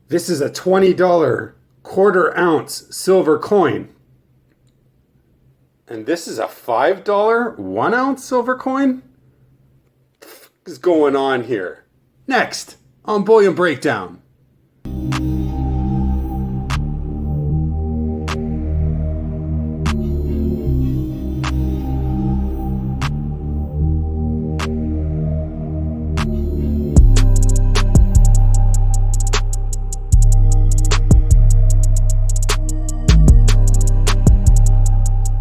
This is a $20 quarter ounce silver coin. And this is a $5 1 ounce silver coin? What is going on here? Next on Bullion Breakdown.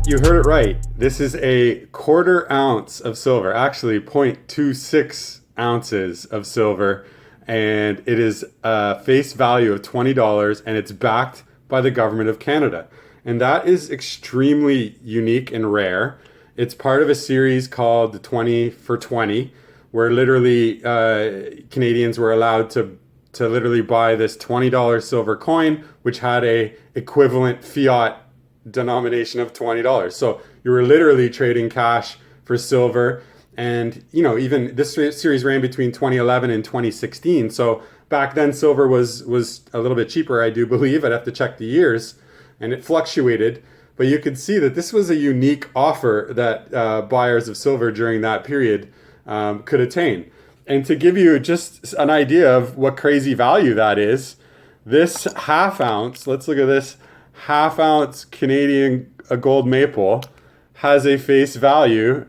You heard it right. This is a quarter ounce of silver, actually 0.26 ounces of silver, and it is a face value of $20, and it's backed by the government of Canada. And that is extremely unique and rare. It's part of a series called the 20 for 20, where literally Canadians were allowed to literally buy this $20 silver coin, which had a equivalent fiat denomination of $20. So you were literally trading cash for silver. And, you know, even this series ran between 2011 and 2016. So back then silver was a little bit cheaper, I do believe. I'd have to check the years, and it fluctuated. But you could see that this was a unique offer that buyers of silver during that period could attain. And to give you just an idea of what crazy value that is, this half ounce, let's look at this half ounce Canadian gold maple, has a face value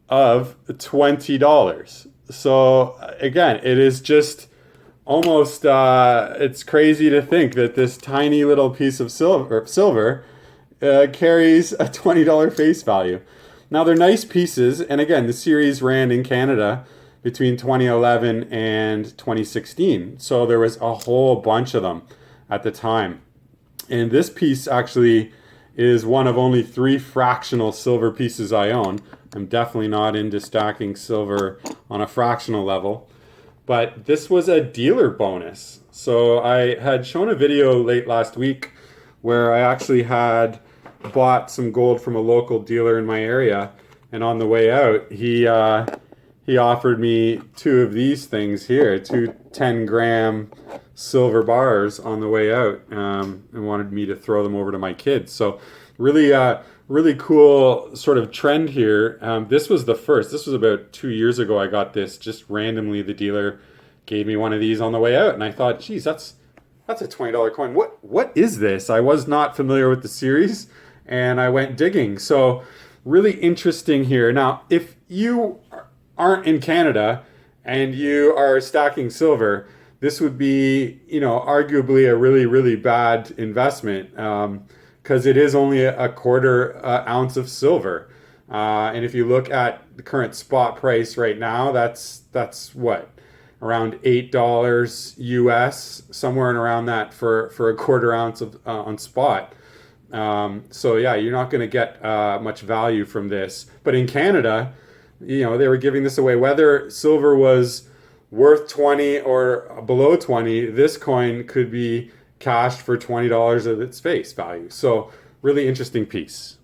of $20. So again, it is just almost it's crazy to think that this tiny little piece of silver carries a $20 face value. Now they're nice pieces, and again, the series ran in Canada between 2011 and 2016. So there was a whole bunch of them at the time. And this piece actually is one of only 3 fractional silver pieces I own. I'm definitely not into stacking silver on a fractional level. But this was a dealer bonus. So I had shown a video late last week where I actually had bought some gold from a local dealer in my area. And on the way out, he offered me 2 of these things here, 2 10-gram silver bars on the way out, and wanted me to throw them over to my kids. So really cool sort of trend here. This was the first. This was about 2 years ago. I got this just randomly. The dealer gave me one of these on the way out, and I thought, geez, that's a $20 coin. What is this? I was not familiar with the series, and I went digging. So really interesting here. Now, if you aren't in Canada and you are stacking silver, this would be, you know, arguably a really, really bad investment, because it is only a quarter ounce of silver. And if you look at the current spot price right now, that's what, around $8 US, somewhere in around that for a quarter ounce of on spot. So yeah, you're not going to get much value from this. But in Canada, you know, they were giving this away. Whether silver was worth 20 or below 20, this coin could be cashed for $20 of its face value. So really interesting piece.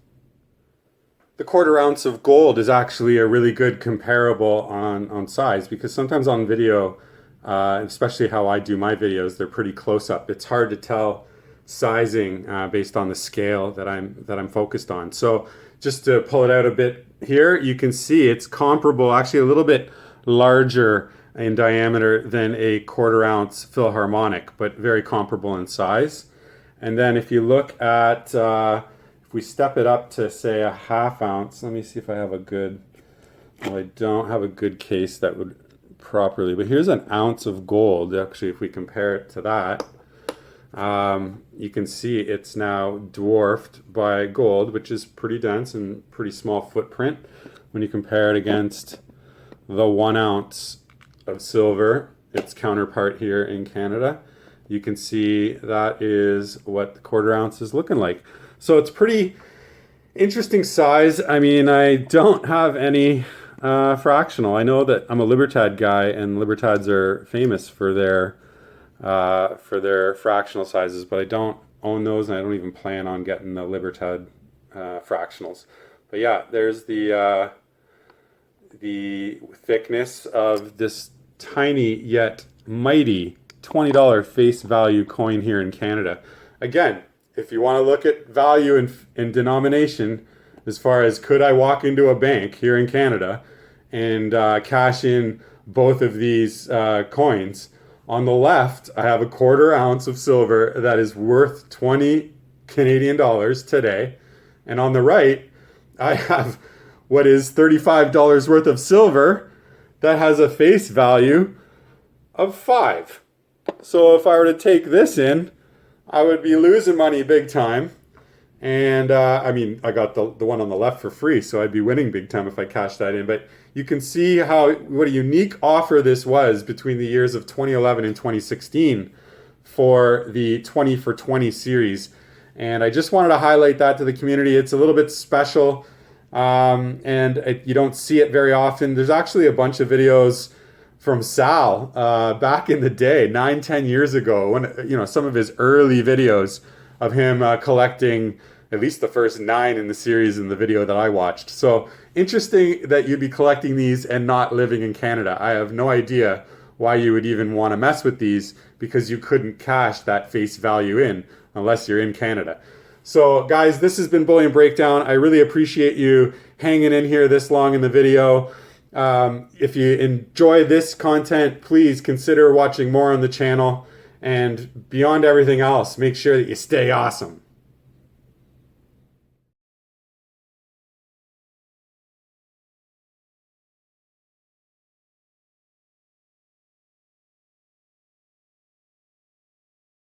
The quarter ounce of gold is actually a really good comparable on size, because sometimes on video, especially how I do my videos, they're pretty close up. It's hard to tell sizing based on the scale that I'm focused on. So just to pull it out a bit here, you can see it's comparable, actually a little bit larger in diameter than a quarter ounce Philharmonic, but very comparable in size. And then if you look at, if we step it up to say a half ounce, let me see if I have a good, well, I don't have a good case that would properly, but here's an ounce of gold. Actually, if we compare it to that, you can see it's now dwarfed by gold, which is pretty dense and pretty small footprint when you compare it against the 1 ounce of silver, its counterpart here in Canada. You can see that is what the quarter ounce is looking like. So it's pretty interesting size. I mean, I don't have any fractional. I know that I'm a Libertad guy, and Libertads are famous for their fractional sizes, but I don't own those, and I don't even plan on getting the Libertad fractionals. But yeah, there's the thickness of this tiny yet mighty $20 face value coin here in Canada. Again, if you want to look at value in denomination, as far as could I walk into a bank here in Canada and cash in both of these coins, on the left, I have a quarter ounce of silver that is worth 20 Canadian dollars today. And on the right, I have what is $35 worth of silver that has a face value of 5. So if I were to take this in, I would be losing money big time. And I mean, I got the one on the left for free, so I'd be winning big time if I cashed that in. But you can see what a unique offer this was between the years of 2011 and 2016 for the 20 for 20 series. And I just wanted to highlight that to the community. It's a little bit special, and you don't see it very often. There's actually a bunch of videos from Sal back in the day, 9-10 years ago, when some of his early videos of him collecting at least the first 9 in the series in the video that I watched. So interesting that you'd be collecting these and not living in Canada. I have no idea why you would even want to mess with these, because you couldn't cash that face value in unless you're in Canada. So guys, this has been Bullion Breakdown. I really appreciate you hanging in here this long in the video. If you enjoy this content, please consider watching more on the channel. And beyond everything else, make sure that you stay awesome.